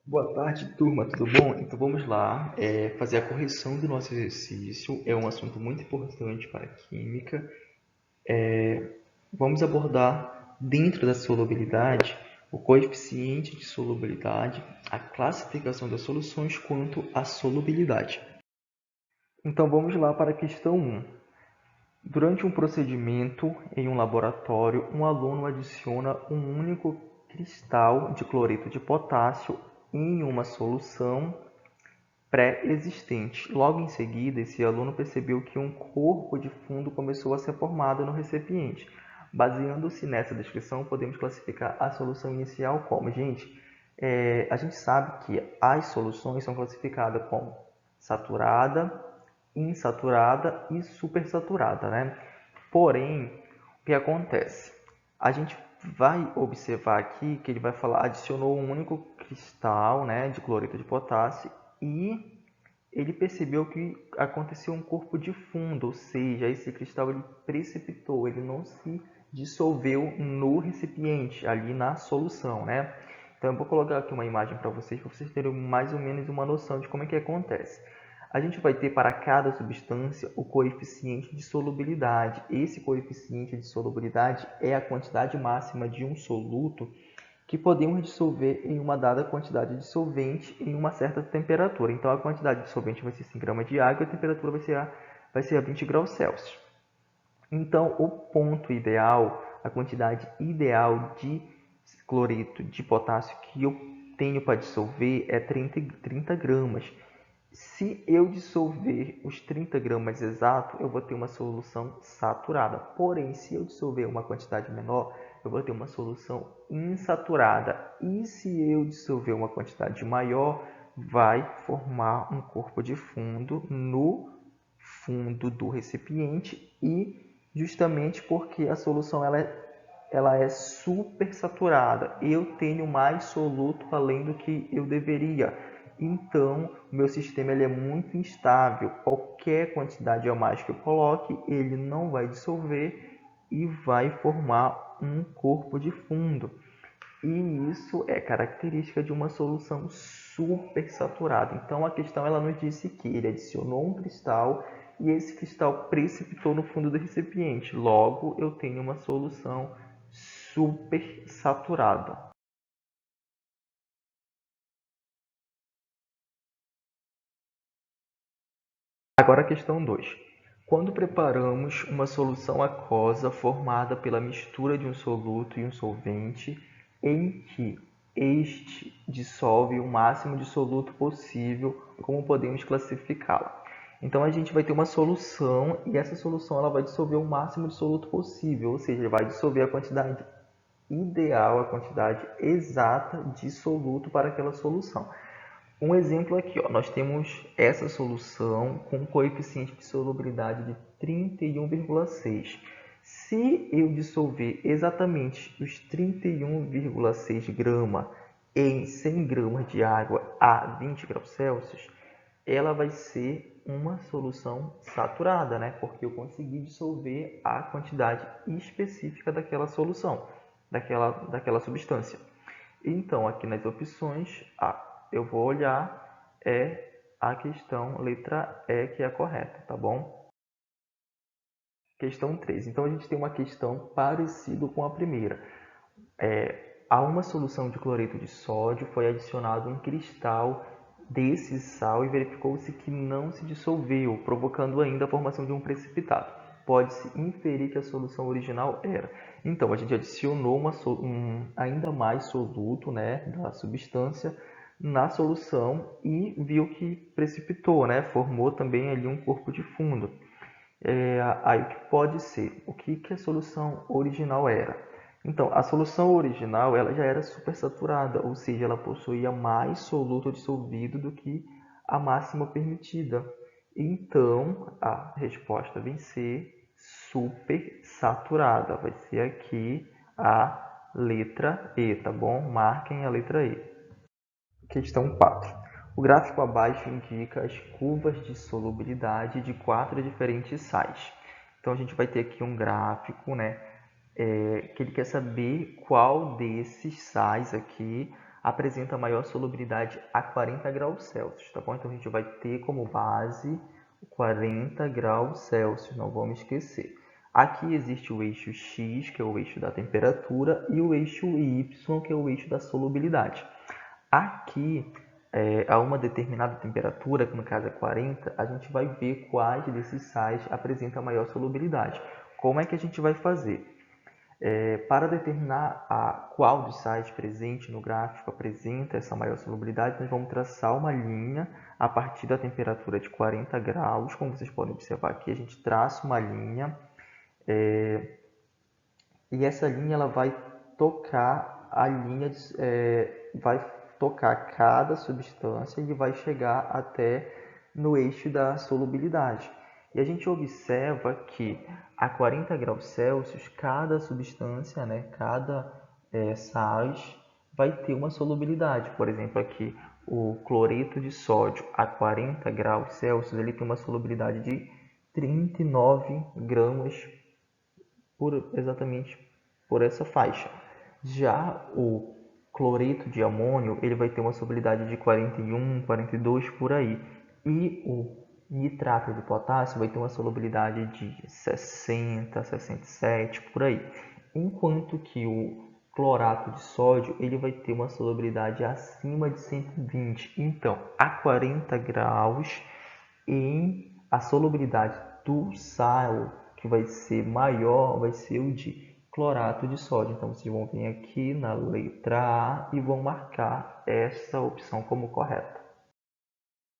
Boa tarde, turma, tudo bom? Então vamos lá, fazer a correção do nosso exercício. É um assunto muito importante para a química. Vamos abordar, dentro da solubilidade, o coeficiente de solubilidade, a classificação das soluções quanto à solubilidade. Então vamos lá para a questão 1. Durante um procedimento em um laboratório, um aluno adiciona um único cristal de cloreto de potássio em uma solução pré-existente. Logo em seguida, esse aluno percebeu que um corpo de fundo começou a ser formado no recipiente. Baseando-se nessa descrição, podemos classificar a solução inicial como? A gente sabe que as soluções são classificadas como saturada, insaturada e supersaturada, né? Porém, o que acontece? A gente vai observar aqui que ele vai falar, adicionou um único cristal, né, de cloreto de potássio e ele percebeu que aconteceu um corpo de fundo, ou seja, esse cristal ele precipitou, ele não se dissolveu no recipiente, ali na solução, né? Então eu vou colocar aqui uma imagem para vocês terem mais ou menos uma noção de como é que acontece. A gente vai ter para cada substância o coeficiente de solubilidade. Esse coeficiente de solubilidade é a quantidade máxima de um soluto que podemos dissolver em uma dada quantidade de solvente em uma certa temperatura. Então, a quantidade de solvente vai ser 100 gramas de água e a temperatura vai ser a 20 graus Celsius. Então, o ponto ideal, a quantidade ideal de cloreto de potássio que eu tenho para dissolver é 30 gramas. Se eu dissolver os 30 gramas exato, eu vou ter uma solução saturada. Porém, se eu dissolver uma quantidade menor, eu vou ter uma solução insaturada. E se eu dissolver uma quantidade maior, vai formar um corpo de fundo no fundo do recipiente e justamente porque a solução ela é super saturada. Eu tenho mais soluto além do que eu deveria. Então, o meu sistema ele é muito instável. Qualquer quantidade a mais que eu coloque, ele não vai dissolver e vai formar um corpo de fundo. E isso é característica de uma solução super saturada. Então, a questão ela nos disse que ele adicionou um cristal e esse cristal precipitou no fundo do recipiente. Logo, eu tenho uma solução super saturada. Agora a questão 2. Quando preparamos uma solução aquosa formada pela mistura de um soluto e um solvente, em que este dissolve o máximo de soluto possível, como podemos classificá-la? Então a gente vai ter uma solução e essa solução ela vai dissolver o máximo de soluto possível, ou seja, vai dissolver a quantidade ideal, a quantidade exata de soluto para aquela solução. Um exemplo aqui, ó, nós temos essa solução com coeficiente de solubilidade de 31,6. Se eu dissolver exatamente os 31,6 gramas em 100 gramas de água a 20 graus Celsius, ela vai ser uma solução saturada, né? Porque eu consegui dissolver a quantidade específica daquela solução, daquela substância. Então, aqui nas opções, eu vou olhar a questão letra E, que é a correta, tá bom? Questão 3. Então, a gente tem uma questão parecida com a primeira. A uma solução de cloreto de sódio foi adicionado um cristal desse sal e verificou-se que não se dissolveu, provocando ainda a formação de um precipitado. Pode-se inferir que a solução original era. Então, a gente adicionou ainda mais soluto, né, da substância na solução e viu que precipitou, né, formou também ali um corpo de fundo. Aí o que pode ser? O que a solução original era? Então, a solução original ela já era supersaturada, ou seja, ela possuía mais soluto dissolvido do que a máxima permitida. Então, a resposta vem ser supersaturada. Vai ser aqui a letra E, tá bom? Marquem a letra E. Questão 4. O gráfico abaixo indica as curvas de solubilidade de 4 diferentes sais. Então, a gente vai ter aqui um gráfico, né, que ele quer saber qual desses sais aqui apresenta maior solubilidade a 40 graus Celsius, tá bom? Então a gente vai ter como base 40 graus Celsius, não vamos esquecer. Aqui existe o eixo X, que é o eixo da temperatura, e o eixo Y, que é o eixo da solubilidade. Aqui, a uma determinada temperatura, que no caso é 40, a gente vai ver quais desses sais apresentam maior solubilidade. Como é que a gente vai fazer? Para determinar qual dos sais presente no gráfico apresenta essa maior solubilidade, nós vamos traçar uma linha a partir da temperatura de 40 graus. Como vocês podem observar aqui, a gente traça uma linha e essa linha ela vai tocar a linha, vai tocar cada substância e vai chegar até no eixo da solubilidade. E a gente observa que a 40 graus Celsius, cada substância, cada sais, vai ter uma solubilidade. Por exemplo, aqui o cloreto de sódio a 40 graus Celsius, ele tem uma solubilidade de 39 gramas exatamente por essa faixa. Já o cloreto de amônio, ele vai ter uma solubilidade de 41, 42 por aí. E o nitrato de potássio vai ter uma solubilidade de 60, 67 por aí. Enquanto que o clorato de sódio, ele vai ter uma solubilidade acima de 120. Então, a 40 graus, a solubilidade do sal que vai ser maior vai ser o de clorato de sódio. Então, vocês vão vir aqui na letra A e vão marcar essa opção como correta.